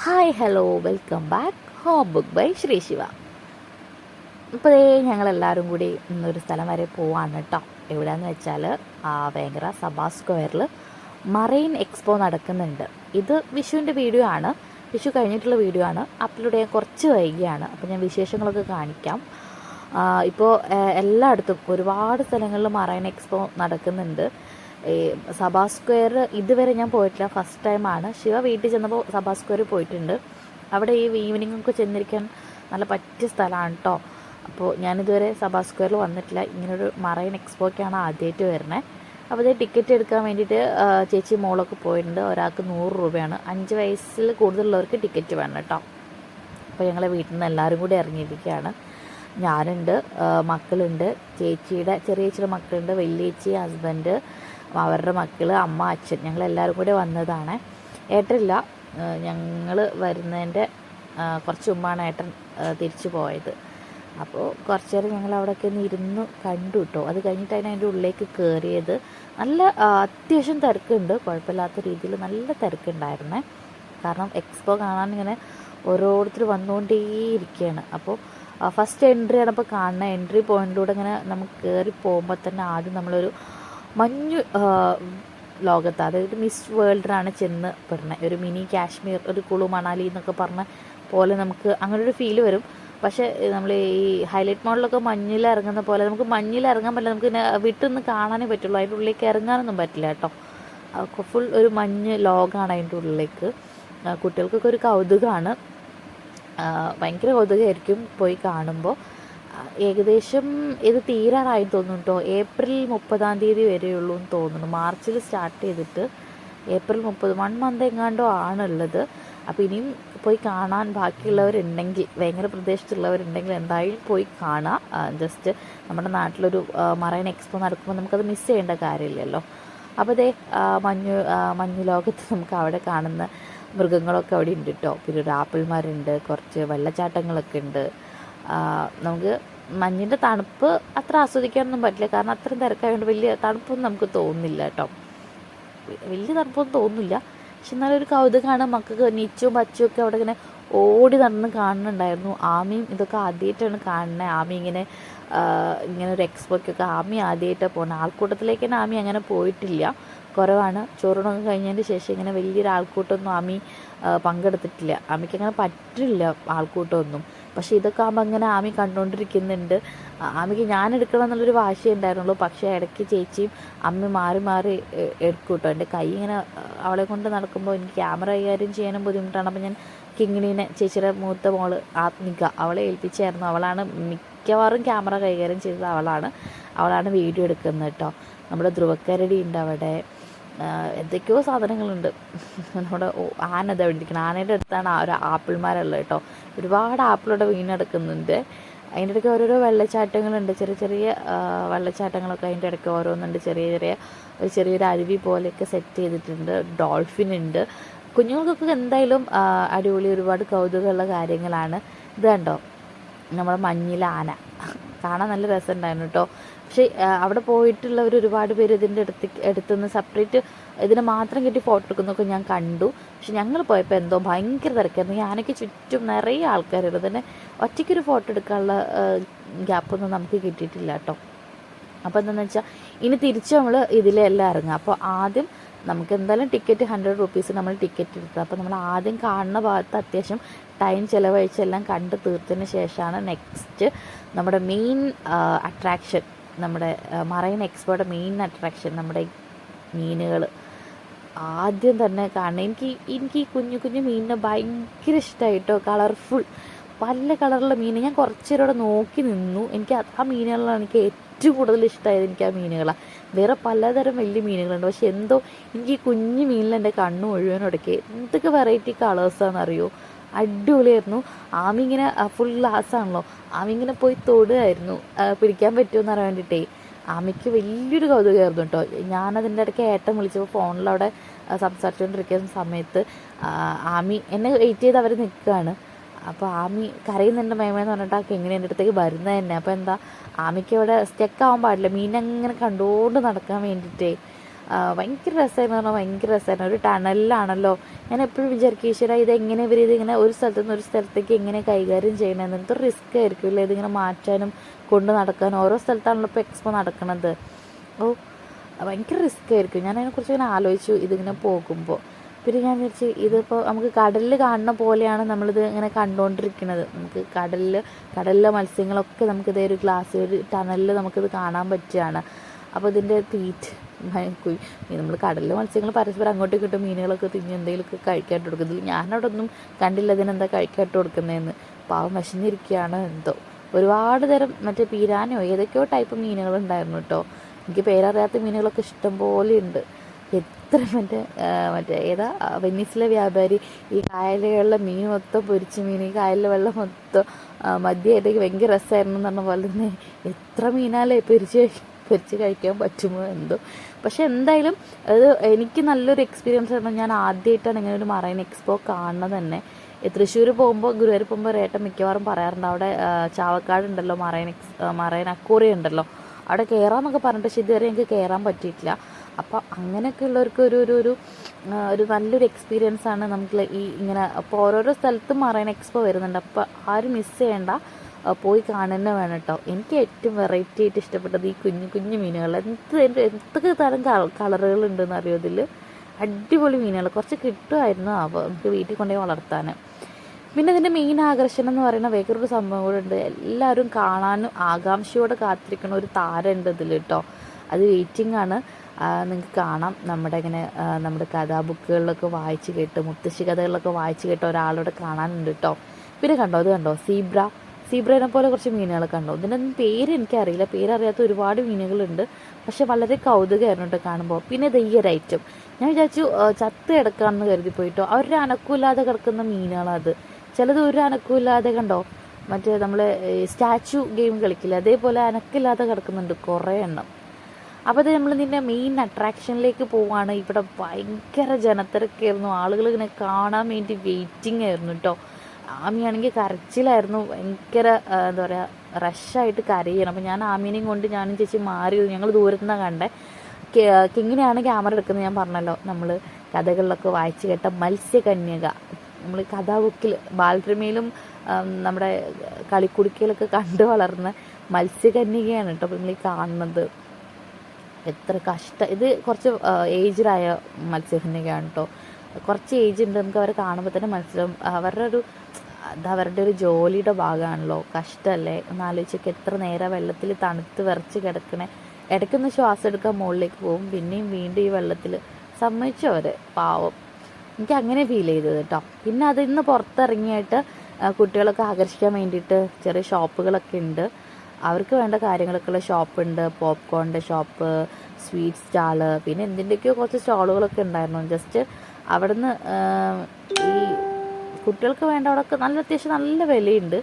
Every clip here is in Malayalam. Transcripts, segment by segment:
Hi hello welcome back home book by Shri Shiva. ഇപ്പോൾ ഞങ്ങളെല്ലാവരും കൂടി ഇന്നൊരു സ്ഥലം വരെ പോവാണ് കേട്ടോ. എവിടെയാണെന്ന് വെച്ചാൽ വേങ്ങര സഭാ സ്ക്വയറിൽ മറൈൻ എക്സ്പോ നടക്കുന്നുണ്ട്. ഇത് വിഷുവിൻ്റെ വീഡിയോ ആണ്, വിഷു കഴിഞ്ഞിട്ടുള്ള വീഡിയോ ആണ്. അപ്ലോഡ് ചെയ്യാൻ കുറച്ച് വൈകിയാണ്, അപ്പോൾ ഞാൻ വിശേഷങ്ങളൊക്കെ കാണിക്കാം. ഇപ്പോൾ എല്ലായിടത്തും ഒരുപാട് സ്ഥലങ്ങളിൽ മറൈൻ എക്സ്പോ നടക്കുന്നുണ്ട്. ഈ സഭാ സ്ക്വയർ ഇതുവരെ ഞാൻ പോയിട്ടില്ല, ഫസ്റ്റ് ടൈമാണ്. ശിവ വീട്ടിൽ ചെന്നപ്പോൾ സഭാ സ്ക്വയർ പോയിട്ടുണ്ട്. അവിടെ ഈ ഈവനിംഗ് ഒക്കെ ചെന്നിരിക്കാൻ നല്ല പറ്റിയ സ്ഥലമാണ് കേട്ടോ. അപ്പോൾ ഞാനിതുവരെ സഭാ സ്ക്വയറിൽ വന്നിട്ടില്ല. ഇങ്ങനൊരു മറൈൻ എക്സ്പോയ്ക്കാണ് ആദ്യമായിട്ട് വരുന്നത്. അപ്പോൾ ഇത് ടിക്കറ്റ് എടുക്കാൻ വേണ്ടിയിട്ട് ചേച്ചി മോളൊക്കെ പോയിട്ടുണ്ട്. ഒരാൾക്ക് 100 രൂപയാണ്. 5 വയസ്സിൽ കൂടുതലുള്ളവർക്ക് ടിക്കറ്റ് വേണം കേട്ടോ. അപ്പോൾ ഞങ്ങളെ വീട്ടിൽ നിന്ന് എല്ലാവരും കൂടി ഇറങ്ങിയിരിക്കുകയാണ്. ഞാനുണ്ട്, മക്കളുണ്ട്, ചേച്ചിയുടെ ചെറിയ ചേച്ചിയുടെ മക്കളുണ്ട്, വലിയ ചേച്ചി, ഹസ്ബൻഡ്, അവരുടെ മക്കൾ, അമ്മ, അച്ഛൻ, ഞങ്ങളെല്ലാവരും കൂടി വന്നതാണ്. ഏട്ടനില്ല, ഞങ്ങൾ വരുന്നതിൻ്റെ കുറച്ച് മുമ്പാണ് ഏട്ടൻ തിരിച്ചു പോയത്. അപ്പോൾ കുറച്ച് നേരം ഞങ്ങൾ അവിടെയൊക്കെ ഒന്ന് ഇരുന്ന് കണ്ടു കേട്ടോ. അത് കഴിഞ്ഞിട്ടാണ് അതിൻ്റെ ഉള്ളിലേക്ക് കയറിയത്. നല്ല അത്യാവശ്യം തിരക്കുണ്ട്, കുഴപ്പമില്ലാത്ത രീതിയിൽ നല്ല തിരക്കുണ്ടായിരുന്നേ. കാരണം എക്സ്പോ കാണാൻ ഇങ്ങനെ ഓരോരുത്തർ വന്നുകൊണ്ടേയിരിക്കുകയാണ്. അപ്പോൾ ഫസ്റ്റ് എൻട്രിയാണ് ഇപ്പോൾ കാണുന്ന. എൻട്രി പോയിൻറ്റിലൂടെ ഇങ്ങനെ നമുക്ക് കയറി പോകുമ്പോൾ തന്നെ ആദ്യം നമ്മളൊരു മഞ്ഞ് ലോകത്ത്, അതായത് മിസ് വേൾഡിലാണ് ചെന്ന് പെടുന്നത്. ഒരു മിനി കാശ്മീർ, ഒരു കുളു മണാലി എന്നൊക്കെ പറഞ്ഞ പോലെ നമുക്ക് അങ്ങനെ ഒരു ഫീല് വരും. പക്ഷേ നമ്മൾ ഈ ഹൈലൈറ്റ് മോളിലൊക്കെ മഞ്ഞിൽ ഇറങ്ങുന്ന പോലെ നമുക്ക് മഞ്ഞിൽ ഇറങ്ങാൻ പറ്റില്ല, നമുക്ക് വിട്ടൊന്ന് കാണാനേ പറ്റുള്ളൂ. അതിൻ്റെ ഉള്ളിലേക്ക് ഇറങ്ങാനൊന്നും പറ്റില്ല കേട്ടോ. ഫുൾ ഒരു മഞ്ഞ് ലോകമാണ് അതിൻ്റെ ഉള്ളിലേക്ക്. കുട്ടികൾക്കൊക്കെ ഒരു കൗതുകമാണ്, ഭയങ്കര കൗതുകമായിരിക്കും പോയി കാണുമ്പോൾ. ഏകദേശം ഇത് തീരാറായി തോന്നുന്നു കേട്ടോ. ഏപ്രിൽ 30 വരെയുള്ളൂ എന്ന് തോന്നുന്നു. മാർച്ചിൽ സ്റ്റാർട്ട് ചെയ്തിട്ട് ഏപ്രിൽ 30, 1 മന്ത് എങ്ങാണ്ടോ ആണുള്ളത്. അപ്പോൾ ഇനിയും പോയി കാണാൻ ബാക്കിയുള്ളവരുണ്ടെങ്കിൽ, ഭയങ്കര പ്രദേശത്തുള്ളവരുണ്ടെങ്കിൽ എന്തായാലും പോയി കാണാം. ജസ്റ്റ് നമ്മുടെ നാട്ടിലൊരു മറൈൻ എക്സ്പോ നടക്കുമ്പോൾ നമുക്കത് മിസ് ചെയ്യേണ്ട കാര്യമില്ലല്ലോ. അപ്പോൾ ഇതേ മഞ്ഞ് ലോകത്ത് നമുക്ക് അവിടെ കാണുന്ന മൃഗങ്ങളൊക്കെ അവിടെ ഉണ്ട് കേട്ടോ. പിന്നെ ഒരു ആപ്പിൾമാരുണ്ട്, കുറച്ച് വെള്ളച്ചാട്ടങ്ങളൊക്കെ ഉണ്ട്. നമുക്ക് മഞ്ഞിൻ്റെ തണുപ്പ് അത്ര ആസ്വദിക്കാനൊന്നും പറ്റില്ല, കാരണം അത്രയും തിരക്കായതുകൊണ്ട് വലിയ തണുപ്പൊന്നും നമുക്ക് തോന്നുന്നില്ല കേട്ടോ. വലിയ തണുപ്പൊന്നും തോന്നുന്നില്ല, പക്ഷെ എന്നാലൊരു കൗതുകമാണ്. മക്കൾക്ക് നീച്ചും പച്ചും ഒക്കെ അവിടെ ഇങ്ങനെ ഓടി നടന്ന് കാണുന്നുണ്ടായിരുന്നു. ആമിയും ഇതൊക്കെ ആദ്യമായിട്ടാണ് കാണുന്നത്. ആമി ഇങ്ങനെ ഒരു എക്സ്പോയ്ക്കൊക്കെ ആമി ആദ്യമായിട്ടാണ് പോകുന്നത്. ആൾക്കൂട്ടത്തിലേക്ക് തന്നെ ആമി അങ്ങനെ പോയിട്ടില്ല, കുറവാണ്. ചോറൂണൊക്കെ കഴിഞ്ഞതിന് ശേഷം ഇങ്ങനെ വലിയൊരു ആൾക്കൂട്ടമൊന്നും ആമി പങ്കെടുത്തിട്ടില്ല. ആമിക്ക് അങ്ങനെ പറ്റില്ല ആൾക്കൂട്ടമൊന്നും. പക്ഷേ ഇതൊക്കെ ആകുമ്പോൾ അങ്ങനെ ആമി കണ്ടുകൊണ്ടിരിക്കുന്നുണ്ട്. ആമിക്ക് ഞാൻ എടുക്കണം എന്നുള്ളൊരു വാശിയേ ഉണ്ടായിരുന്നുള്ളൂ. പക്ഷേ ഇടയ്ക്ക് ചേച്ചിയും അമ്മയും മാറി മാറി എടുക്കും കേട്ടോ. എൻ്റെ കൈ ഇങ്ങനെ അവളെ കൊണ്ട് നടക്കുമ്പോൾ എനിക്ക് ക്യാമറ കൈകാര്യം ചെയ്യാനും ബുദ്ധിമുട്ടാണ്. അപ്പോൾ ഞാൻ കിങ്ങിണീനെ, ചേച്ചിയുടെ മൂത്ത മോള് ആത്മിക, അവളെ ഏൽപ്പിച്ചായിരുന്നു. അവളാണ് മിക്കവാറും ക്യാമറ കൈകാര്യം ചെയ്തത്. അവളാണ് വീഡിയോ എടുക്കുന്നത് കേട്ടോ. നമ്മുടെ ധ്രുവക്കരടി ഉണ്ട് അവിടെ, എന്തൊക്കെയോ സാധനങ്ങളുണ്ട്. നമ്മുടെ ആന ഇത് അവിടെ ഇരിക്കണം. ആനയുടെ അടുത്താണ് ആ ഒരു ആപ്പിൾമാരുള്ളത് കേട്ടോ. ഒരുപാട് ആപ്പിളോടെ വീണെടുക്കുന്നുണ്ട്. അതിൻ്റെ ഇടയ്ക്ക് ഓരോരോ വെള്ളച്ചാട്ടങ്ങളുണ്ട്, ചെറിയ ചെറിയ വെള്ളച്ചാട്ടങ്ങളൊക്കെ അതിൻ്റെ ഇടയ്ക്ക് ഓരോന്നുണ്ട്. ചെറിയൊരു അരുവി പോലെയൊക്കെ സെറ്റ് ചെയ്തിട്ടുണ്ട്. ഡോൾഫിൻ ഉണ്ട്. കുഞ്ഞുങ്ങൾക്കൊക്കെ എന്തായാലും അടിപൊളി, ഒരുപാട് കൗതുകമുള്ള കാര്യങ്ങളാണ്. ഇത് കണ്ടോ, നമ്മുടെ മഞ്ഞിലെ ആന കാണാൻ നല്ല രസമുണ്ടായിരുന്നു കേട്ടോ. പക്ഷേ അവിടെ പോയിട്ടുള്ളവർ ഒരുപാട് പേര് ഇതിൻ്റെ അടുത്തുനിന്ന് സെപ്പറേറ്റ് ഇതിനെ മാത്രം കെട്ടി ഫോട്ടോ എടുക്കുന്നതൊക്കെ ഞാൻ കണ്ടു. പക്ഷെ ഞങ്ങൾ പോയപ്പോൾ എന്തോ ഭയങ്കര തിരക്കായിരുന്നു. ഈ ആനയ്ക്ക് ചുറ്റും നിറയെ ആൾക്കാരുണ്ട്. തന്നെ ഒറ്റയ്ക്കൊരു ഫോട്ടോ എടുക്കാനുള്ള ഗ്യാപ്പൊന്നും നമുക്ക് കിട്ടിയിട്ടില്ല കേട്ടോ. അപ്പോൾ എന്താണെന്ന് വെച്ചാൽ ഇനി തിരിച്ച് നമ്മൾ ഇതിലെല്ലാം ഇറങ്ങുക. അപ്പോൾ ആദ്യം നമുക്ക് എന്തായാലും ടിക്കറ്റ് 100 റുപ്പീസ് നമ്മൾ ടിക്കറ്റ് എടുത്തത്. അപ്പോൾ നമ്മൾ ആദ്യം കാണുന്ന ഭാഗത്ത് അത്യാവശ്യം ടൈം ചിലവഴിച്ചെല്ലാം കണ്ട് തീർത്തതിന് ശേഷമാണ് നെക്സ്റ്റ് നമ്മുടെ മെയിൻ അട്രാക്ഷൻ, നമ്മുടെ മറൈൻ എക്സ്പോയുടെ മെയിൻ അട്രാക്ഷൻ നമ്മുടെ മീനുകൾ ആദ്യം തന്നെ കാണണം. എനിക്ക് ഈ കുഞ്ഞു കുഞ്ഞു മീനിനെ ഭയങ്കര ഇഷ്ടമായിട്ടോ. കളർഫുൾ പല കളറുള്ള മീൻ. ഞാൻ കുറച്ച് നേരം അവിടെ നോക്കി നിന്നു. എനിക്ക് ആ മീനുകളാണ് എനിക്ക് ഏറ്റവും കൂടുതൽ ഇഷ്ടമായത്. എനിക്ക് ആ മീനുകളാണ്. വേറെ പലതരം വലിയ മീനുകളുണ്ട്, പക്ഷെ എന്തോ എനിക്ക് ഈ കുഞ്ഞു മീനിൽ എൻ്റെ കണ്ണ് മുഴുവൻ ഉടക്കി. എന്തൊക്കെ വെറൈറ്റി കളേഴ്സാണെന്നറിയോ, അടിപൊളിയായിരുന്നു. ആമി ഇങ്ങനെ ഫുൾ ഗ്ലാസ്സാണല്ലോ, ആമി ഇങ്ങനെ പോയി തൊടുകയായിരുന്നു, പിടിക്കാൻ പറ്റുമെന്ന് അറിയാൻ വേണ്ടിയിട്ടേ. ആമിക്ക് വലിയൊരു കൗതുകമായിരുന്നു കേട്ടോ. ഞാനതിൻ്റെ ഇടയ്ക്ക് ഏട്ടൻ വിളിച്ചപ്പോൾ ഫോണിലവിടെ സംസാരിച്ചുകൊണ്ടിരിക്കുന്ന സമയത്ത് ആമി എന്നെ വെയിറ്റ് ചെയ്ത് അവർ നിൽക്കുകയാണ്. അപ്പോൾ ആമി കരയുന്നുണ്ട് മേമയെന്ന് പറഞ്ഞിട്ട് ആ കിങ്ങിണി എൻ്റെ അടുത്തേക്ക് വരുന്നത് തന്നെ. അപ്പോൾ എന്താ, ആമിക്ക് അവിടെ സ്റ്റെക്ക് ആവാൻ പാടില്ല, മീനങ്ങനെ കണ്ടുകൊണ്ട് നടക്കാൻ വേണ്ടിയിട്ടേ. ഭയങ്കര രസമായിരുന്നു പറഞ്ഞാൽ ഭയങ്കര രസമായിരുന്നു. ഒരു ടണലിലാണല്ലോ. ഞാൻ എപ്പോഴും വിചാരിക്കും ഈശ്വര ഇതെങ്ങനെ ഇതിങ്ങനെ ഒരു സ്ഥലത്തു നിന്ന് ഒരു സ്ഥലത്തേക്ക് എങ്ങനെ കൈകാര്യം ചെയ്യണമെന്ന്. എന്തൊരു റിസ്ക് ആയിരിക്കുമല്ലേ ഇതിങ്ങനെ മാറ്റാനും കൊണ്ട് നടക്കാനും. ഓരോ സ്ഥലത്താണല്ലോ ഇപ്പോൾ എക്സ്പോ നടക്കുന്നത്. ഭയങ്കര റിസ്ക് ആയിരിക്കും. ഞാൻ അതിനെക്കുറിച്ച് ഇങ്ങനെ ആലോചിച്ചു ഇതിങ്ങനെ പോകുമ്പോൾ. പിന്നെ ഞാൻ വിചാരിച്ചു ഇതിപ്പോൾ നമുക്ക് കടലിൽ കാണുന്ന പോലെയാണ് നമ്മളിത് ഇങ്ങനെ കണ്ടുകൊണ്ടിരിക്കുന്നത്. നമുക്ക് കടലിലെ മത്സ്യങ്ങളൊക്കെ നമുക്കിതേ ഒരു ഗ്ലാസ് ഒരു ടണലിൽ നമുക്കിത് കാണാൻ പറ്റുകയാണ്. അപ്പോൾ ഇതിൻ്റെ നമ്മൾ കടലിലെ മത്സ്യങ്ങൾ പരസ്പരം അങ്ങോട്ടും ഇങ്ങോട്ടും മീനുകളൊക്കെ തിരിഞ്ഞ് എന്തെങ്കിലുമൊക്കെ കഴിക്കാട്ട് കൊടുക്കുന്നില്ല. ഞാനവിടെ ഒന്നും കണ്ടില്ല ഇതിനെന്താ കഴിക്കാട്ട് കൊടുക്കുന്നതെന്ന്. പാവം വിശന്നിരിക്കുകയാണ് എന്തോ. ഒരുപാട് തരം മറ്റേ പീരാനോ ഏതൊക്കെയോ ടൈപ്പ് മീനുകളുണ്ടായിരുന്നു കേട്ടോ. എനിക്ക് പേരറിയാത്ത മീനുകളൊക്കെ ഇഷ്ടം പോലെ ഉണ്ട്. എത്ര മറ്റേ ഏതാ വെനീസിലെ വ്യാപാരി ഈ കായലുകളിലെ മീൻ മൊത്തം പൊരിച്ച മീൻ, ഈ കായലിലെ വെള്ളം മൊത്തം മദ്യമായിട്ടേക്ക് ഭയങ്കര രസമായിരുന്നു എന്ന് പറഞ്ഞ പോലെ തന്നെ എത്ര മീനാലേ പൊരിച്ച് കഴിക്കാൻ പറ്റുമോ എന്തോ. പക്ഷെ എന്തായാലും അത് എനിക്ക് നല്ലൊരു എക്സ്പീരിയൻസ് ആയിരുന്നു. ഞാൻ ആദ്യമായിട്ടാണ് ഇങ്ങനെ ഒരു മറൈൻ എക്സ്പോ കാണുന്നത് തന്നെ. തൃശ്ശൂർ പോകുമ്പോൾ ഗുരുവായൂർ പോകുമ്പോൾ ഏട്ടൻ മിക്കവാറും പറയാറുണ്ട് അവിടെ ചാവക്കാട് ഉണ്ടല്ലോ മറൈൻ അക്വേറിയം ഉണ്ടല്ലോ, അവിടെ കയറാമെന്നൊക്കെ പറഞ്ഞിട്ട് പക്ഷേ ഇതുവരെ എനിക്ക് കയറാൻ പറ്റിയിട്ടില്ല. അപ്പോൾ അങ്ങനെയൊക്കെ ഉള്ളവർക്ക് ഒരു നല്ലൊരു എക്സ്പീരിയൻസ് ആണ് നമുക്ക് ഇങ്ങനെ. അപ്പോൾ ഓരോരോ സ്ഥലത്തും മറൈൻ എക്സ്പോ വരുന്നുണ്ട്. അപ്പോൾ ആരും മിസ് ചെയ്യേണ്ട, പോയി കാണുന്നത് വേണം കേട്ടോ. എനിക്ക് ഏറ്റവും വെറൈറ്റി ആയിട്ട് ഇഷ്ടപ്പെട്ടത് ഈ കുഞ്ഞു മീനുകൾ. എന്തൊക്കെ തരം കളറുകളുണ്ടെന്ന് അറിയോ ഇതിൽ. അടിപൊളി മീനുകൾ. കുറച്ച് കിട്ടുമായിരുന്നു അപ്പോൾ നമുക്ക് വീട്ടിൽ കൊണ്ടുപോയി വളർത്താൻ. പിന്നെ ഇതിൻ്റെ മെയിൻ ആകർഷണം എന്ന് പറയുന്ന വേറൊരു സംഭവം കൂടെ ഉണ്ട്. എല്ലാവരും കാണാനും ആകാംക്ഷയോടെ കാത്തിരിക്കുന്ന ഒരു താരമുണ്ട് ഇതിൽ കേട്ടോ. അത് വെയിറ്റിംഗ് ആണ്. നിങ്ങൾക്ക് കാണാം നമ്മുടെ കഥാബുക്കുകളിലൊക്കെ വായിച്ച് കേട്ട് മുത്തശ്ശി കഥകളിലൊക്കെ വായിച്ച് കേട്ട ഒരാളോട് കാണാനുണ്ട് കേട്ടോ. പിന്നെ അത് കണ്ടോ സീബ്രേനെ പോലെ കുറച്ച് മീനുകൾ കണ്ടോ. ഇതിനൊന്നും പേര് എനിക്കറിയില്ല, പേരറിയാത്ത ഒരുപാട് മീനുകളുണ്ട്. പക്ഷെ വളരെ കൗതുകമായിരുന്നു കേട്ടോ കാണുമ്പോൾ. പിന്നെ ഈ ഒരു ഐറ്റം ഞാൻ വിചാരിച്ചു ചത്ത് കിടക്കാമെന്ന് കരുതി പോയിട്ടോ. അവരുടെ അനക്കമില്ലാതെ കിടക്കുന്ന മീനുകളത്. ചിലത് ഒരു അനക്കമില്ലാതെ കണ്ടോ, മറ്റേ നമ്മൾ സ്റ്റാച്ചു ഗെയിം കളിക്കില്ല അതേപോലെ അനക്കില്ലാതെ കിടക്കുന്നുണ്ട് കുറേ എണ്ണം. അപ്പോൾ അത് നമ്മളിതിൻ്റെ മെയിൻ അട്രാക്ഷനിലേക്ക് പോവുകയാണ്. ഇവിടെ ഭയങ്കര ജനത്തിരക്കായിരുന്നു. ആളുകൾ ഇങ്ങനെ കാണാൻ വേണ്ടി വെയിറ്റിംഗ് ആയിരുന്നു കേട്ടോ. ആമിയാണെങ്കിൽ കരച്ചിലായിരുന്നു, ഭയങ്കര എന്താ പറയുക റഷായിട്ട് കരയണം. അപ്പോൾ ഞാൻ ആമീനെയും കൊണ്ട് ഞാനും ചേച്ചി മാറി, ഞങ്ങൾ ദൂരത്തു നിന്നാണ് കണ്ടേ. കിങ്ങിനെയാണ് ക്യാമറ എടുക്കുന്നത്. ഞാൻ പറഞ്ഞല്ലോ നമ്മൾ കഥകളിലൊക്കെ വായിച്ച് കേട്ട മത്സ്യകന്യക, നമ്മൾ കഥാബുക്കിൽ ബാലരമയിലും നമ്മുടെ കളിക്കുടുക്കയിലൊക്കെ കണ്ടു വളർന്ന മത്സ്യകന്യകയാണ് കേട്ടോ നമ്മൾ ഈ കാണുന്നത്. എത്ര ഇത് കുറച്ച് ഏജ്ഡായ മത്സ്യകന്യകയാണ് കേട്ടോ. കുറച്ച് ഏജ് ഉണ്ട്. നമുക്ക് അവരെ കാണുമ്പോൾ തന്നെ മനസ്സിലാവും അവരുടെ ഒരു ജോലിയുടെ ഭാഗമാണല്ലോ. കഷ്ടമല്ലേ ഒന്ന് ആലോചിച്ചൊക്കെ. എത്ര നേരം വെള്ളത്തിൽ തണുത്ത് വിറച്ച് കിടക്കണേ. ഇടയ്ക്കൊന്ന് ശ്വാസം എടുക്കാൻ മുകളിലേക്ക് പോകും, പിന്നെയും വീണ്ടും ഈ വെള്ളത്തിൽ. സമ്മതിച്ചു അവരെ, പാവം. എനിക്ക് അങ്ങനെ ഫീൽ ചെയ്തത് കേട്ടോ. പിന്നെ അതിന്ന് പുറത്തിറങ്ങിയിട്ട് കുട്ടികളൊക്കെ ആകർഷിക്കാൻ വേണ്ടിയിട്ട് ചെറിയ ഷോപ്പുകളൊക്കെ ഉണ്ട്. അവർക്ക് വേണ്ട കാര്യങ്ങളൊക്കെയുള്ള ഷോപ്പുണ്ട്. പോപ്കോണിൻ്റെ ഷോപ്പ്, സ്വീറ്റ് സ്റ്റാള്, പിന്നെ എന്തിൻ്റെയൊക്കെയോ കുറച്ച് സ്റ്റാളുകളൊക്കെ ഉണ്ടായിരുന്നു. ജസ്റ്റ് അവിടുന്ന് ഈ കുട്ടികൾക്ക് വേണ്ട അവിടെയൊക്കെ അത്യാവശ്യം നല്ല വിലയുണ്ട്.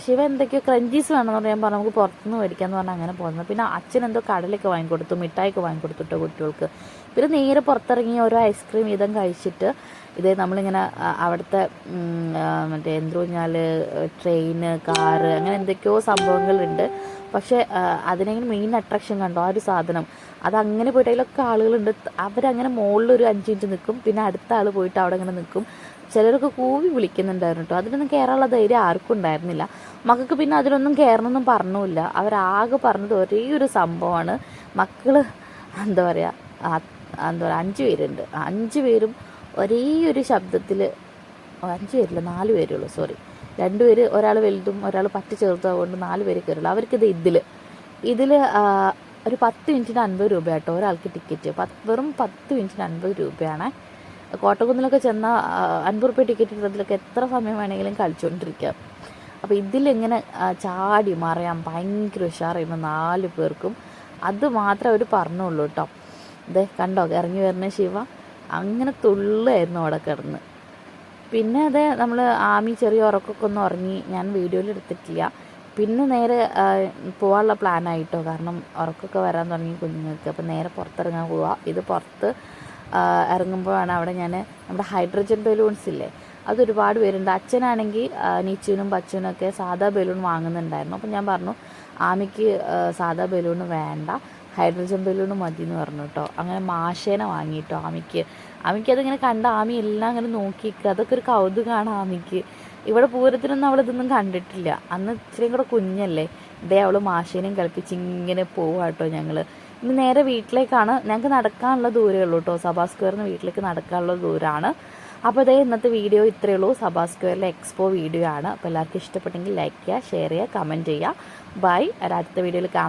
ശിവ എന്തൊക്കെയോ ക്രഞ്ചീസ് വേണമെന്ന് പറയാൻ പറഞ്ഞാൽ നമുക്ക് പുറത്തുനിന്ന് മേടിക്കാമെന്ന് പറഞ്ഞാൽ അങ്ങനെ പോകുന്നത്. പിന്നെ അച്ഛൻ എന്തോ കടലൊക്കെ വാങ്ങിക്കൊടുത്തു, മിഠായിയൊക്കെ വാങ്ങിക്കൊടുത്തിട്ടോ കുട്ടികൾക്ക്. പിന്നെ നേരെ പുറത്തിറങ്ങി ഓരോ ഐസ്ക്രീം വീതം കഴിച്ചിട്ട് നമ്മളിങ്ങനെ അവിടുത്തെ മറ്റേ ഊഞ്ഞാൽ, ട്രെയിന്, കാറ്, അങ്ങനെ എന്തൊക്കെയോ സംഭവങ്ങളുണ്ട്. പക്ഷേ അതിനെങ്ങനെ മെയിൻ അട്രാക്ഷൻ കണ്ടോ ആ ഒരു സാധനം. അതങ്ങനെ പോയിട്ട് അതിലൊക്കെ ആളുകളുണ്ട്. അവരങ്ങനെ മുകളിലൊരു 5 മിനിറ്റ് നിൽക്കും, പിന്നെ അടുത്ത ആൾ പോയിട്ട് അവിടെ ഇങ്ങനെ നിൽക്കും. ചിലരൊക്കെ കൂവി വിളിക്കുന്നുണ്ടായിരുന്നു കേട്ടോ. അതിലൊന്നും കയറാനുള്ള ധൈര്യം ആർക്കും ഉണ്ടായിരുന്നില്ല. മക്കൾക്ക് പിന്നെ അതിലൊന്നും കയറണമെന്നും പറഞ്ഞില്ല. അവരാകെ പറഞ്ഞത് ഒരേ ഒരു സംഭവമാണ്. മക്കൾ എന്താ പറയുക 5 പേരുണ്ട്. 5 പേരും ഒരേ ഒരു ശബ്ദത്തിൽ, 5 പേരില്ല 4 പേരേ ഉള്ളൂ, സോറി. 2 പേര്, ഒരാൾ വലുതും ഒരാൾ പറ്റി ചേർത്തതുകൊണ്ട് 4 പേര് കയറുള്ളൂ. അവർക്കിത് ഇതിൽ ഒരു 10 മിനിറ്റിന് 50 രൂപ കേട്ടോ ഒരാൾക്ക് ടിക്കറ്റ്. വെറും 10 മിനിറ്റിന് 50 രൂപയാണ്. കോട്ടക്കുന്നിലൊക്കെ ചെന്നാൽ 50 രൂപ ടിക്കറ്റ് എടുത്തതിലൊക്കെ എത്ര സമയം വേണമെങ്കിലും കളിച്ചുകൊണ്ടിരിക്കാം. അപ്പോൾ ഇതിലിങ്ങനെ ചാടി മറിയാൻ ഭയങ്കര ഉഷാറായിരുന്നു 4 പേർക്കും. അത് മാത്രമേ അവർ പറഞ്ഞുള്ളൂ കേട്ടോ. കണ്ടോ ഇറങ്ങി വരുന്ന ശിവ അങ്ങനെ തുള്ളായിരുന്നു അവിടെ കിടന്ന്. പിന്നെ നമ്മൾ ആമി ചെറിയ ഉറക്കമൊക്കെ ഒന്ന് ഉറങ്ങി. ഞാൻ വീഡിയോയിൽ എടുത്തിട്ടില്ല. പിന്നെ നേരെ പോകാനുള്ള പ്ലാനായിട്ടോ, കാരണം ഉറക്കമൊക്കെ വരാൻ തുടങ്ങി കുഞ്ഞുങ്ങൾക്ക്. അപ്പോൾ നേരെ പുറത്തിറങ്ങാൻ പോവുക. ഇത് പുറത്ത് ഇറങ്ങുമ്പോഴാണ് അവിടെ നമ്മുടെ ഹൈഡ്രജൻ ബലൂൺസ് ഇല്ലേ, അതൊരുപാട് പേരുണ്ട്. അച്ഛനാണെങ്കിൽ നീച്ചുവിനും ബച്ചുവിനൊക്കെ സാധാ ബലൂൺ വാങ്ങുന്നുണ്ടായിരുന്നു. അപ്പം ഞാൻ പറഞ്ഞു ആമിക്ക് സാധാ ബലൂൺ വേണ്ട, ഹൈഡ്രജൻ ബലൂൺ മതി എന്ന് പറഞ്ഞു കേട്ടോ. അങ്ങനെ മാഷേനെ വാങ്ങിയിട്ടോ ആമിക്ക് കണ്ട ആമി എല്ലാം അങ്ങനെ നോക്കിക്കുക. അതൊക്കെ ഒരു കൗതുകമാണ് ആമിക്ക്. ഇവിടെ പൂരത്തിനൊന്നും അവളിതൊന്നും കണ്ടിട്ടില്ല. അന്ന് ഇച്ചിരിയും കൂടെ കുഞ്ഞല്ലേ. അവൾ മാഷേനെയും കളിപ്പിച്ച് ഇങ്ങനെ പോവാട്ടോ ഞങ്ങൾ. ഇനി നേരെ വീട്ടിലേക്കാണ്. ഞങ്ങൾക്ക് നടക്കാനുള്ള ദൂരമേ ഉള്ളൂ കേട്ടോ. സഭാ സ്ക്വയറിന് വീട്ടിലേക്ക് നടക്കാനുള്ള ദൂരമാണ്. അപ്പോൾ ഇന്നത്തെ വീഡിയോ ഇത്രയേ ഉള്ളൂ. സഭാ സ്ക്വയറിലെ എക്സ്പോ വീഡിയോ ആണ്. അപ്പോൾ എല്ലാവർക്കും ഇഷ്ടപ്പെട്ടെങ്കിൽ ലൈക്ക് ചെയ്യുക, ഷെയർ ചെയ്യുക, കമൻറ്റ് ചെയ്യുക. ബൈ. അടുത്ത വീഡിയോയിൽ കാണാം.